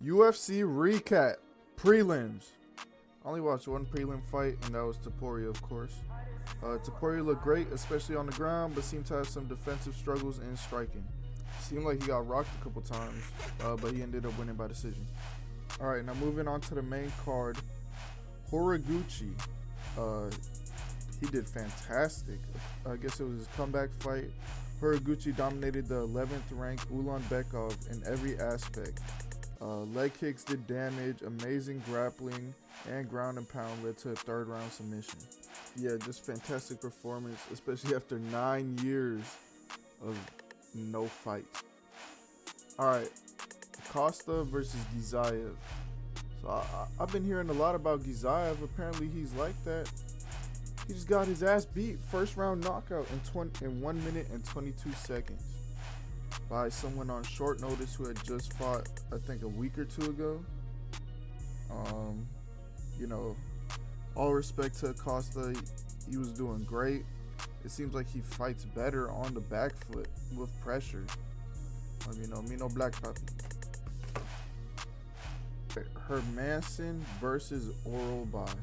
UFC recap. Prelims. I only watched one prelim fight, and that was Topuria, of course. Topuria looked great, especially on the ground, but seemed to have some defensive struggles in striking. Seemed like he got rocked a couple times, but he ended up winning by decision. Alright, now moving on to the main card. Horiguchi. He did fantastic. I guess it was his comeback fight. Horiguchi dominated the 11th ranked Ulanbekov in every aspect. Leg kicks did damage, amazing grappling, and ground and pound led to a third round submission. Yeah, just fantastic performance, especially after 9 years of no fights. Alright, Costa versus Gizaev. So I've been hearing a lot about Gizaev. Apparently he's like that. He just got his ass beat. First round knockout in 1 minute and 22 seconds. By someone on short notice who had just fought, I think, a week or two ago. You know, all respect to Acosta, he was doing great. It seems like he fights better on the back foot with pressure. You know, me no black puppy. Hermanson versus Oralbai.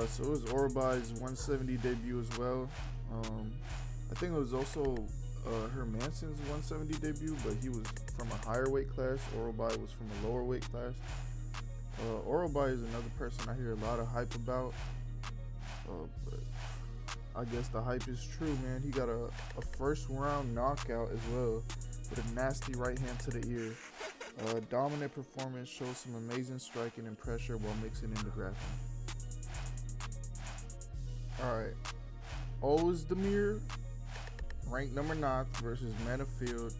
So it was Oralbai's 170 debut as well. I think it was also Hermanson's 170 debut, but he was from a higher weight class. Oralbai was from a lower weight class. Oralbai is another person I hear a lot of hype about. But I guess the hype is true, man. He got a first round knockout as well with a nasty right hand to the ear. Dominant performance, shows some amazing striking and pressure while mixing in the grappling. Alright. Ozdemir, ranked number 9 versus Manafield,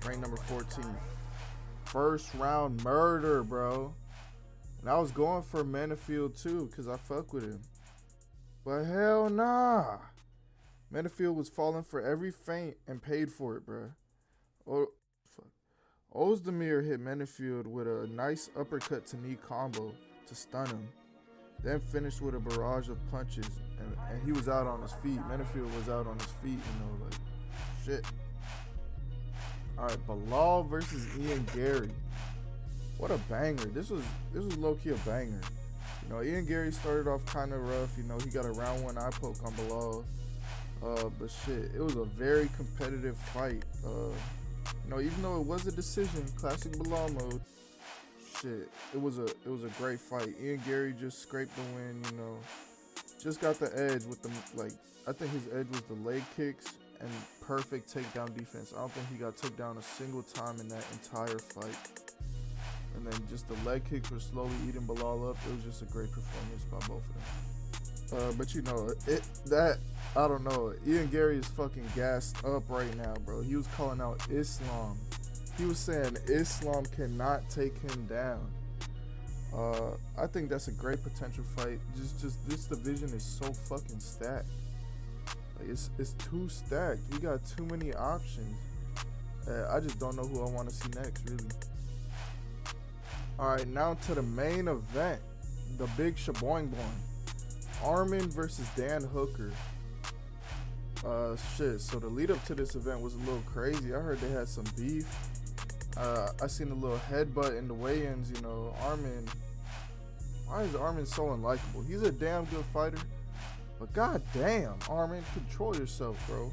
ranked number 14. First round murder, bro. And I was going for Manafield too, because I fuck with him. But hell nah. Manafield was falling for every feint and paid for it, bro. Oh, fuck. Ozdemir hit Manafield with a nice uppercut to knee combo to stun him. Then finished with a barrage of punches, and he was out on his feet. Manafield was out on his feet, you know, like, shit. Alright, Bilal versus Ian Gary. What a banger. This was low-key a banger. You know, Ian Gary started off kind of rough. You know, he got a round 1 eye poke on Bilal. But shit, it was a very competitive fight. You know, even though it was a decision, classic Bilal mode, shit, it was a great fight. Ian Gary just scraped the win, you know. Just got the edge with the, like, I think his edge was the leg kicks and perfect takedown defense. I don't think he got took down a single time in that entire fight. And then just the leg kicks were slowly eating Bilal up. It was just a great performance by both of them. But you know, I don't know. Ian Gary is fucking gassed up right now, bro. He was calling out Islam. He was saying Islam cannot take him down. I think that's a great potential fight. Just this division is so fucking stacked. Like it's too stacked. We got too many options. I just don't know who I want to see next, really. Alright, now to the main event. The big shaboing boing. Arman versus Dan Hooker. Shit, so the lead up to this event was a little crazy. I heard they had some beef. I seen a little headbutt in the weigh-ins, you know. Arman, why is Arman so unlikable? He's a damn good fighter, but goddamn, Arman, control yourself, bro.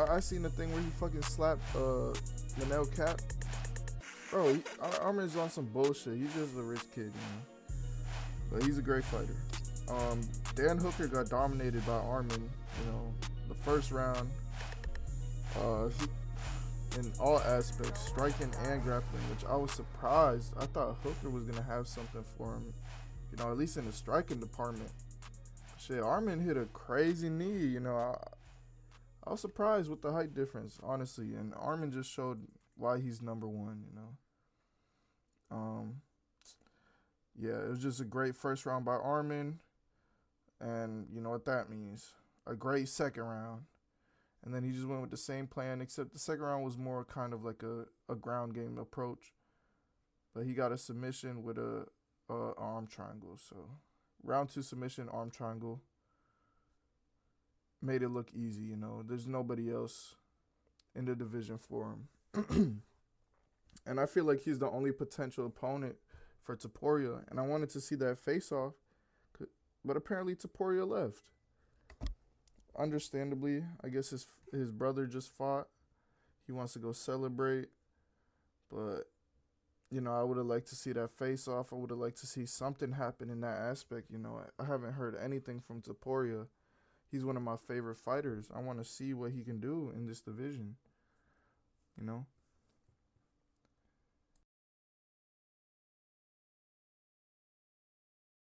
I seen the thing where he fucking slapped Manel Cap. Bro, Arman's on some bullshit. He's just a rich kid, you know. But he's a great fighter. Dan Hooker got dominated by Arman, you know, the first round. In all aspects, striking and grappling, which I was surprised. I thought Hooker was gonna have something for him, you know, at least in the striking department. Shit, Arman hit a crazy knee, you know. I was surprised with the height difference, honestly, and Arman just showed why he's number 1, you know. Yeah, it was just a great first round by Arman, and you know what that means. A great second round. And then he just went with the same plan, except the second round was more kind of like a ground game approach. But he got a submission with a arm triangle. So round 2 submission, arm triangle. Made it look easy, you know. There's nobody else in the division for him. And I feel like he's the only potential opponent for Taporia. And I wanted to see that face off, but apparently Taporia left. Understandably, I guess his brother just fought. He wants to go celebrate, but I would have liked to see that face off. I would have liked to see something happen in that aspect. I haven't heard anything from Taporia. He's one of my favorite fighters. I want to see what he can do in this division. You know,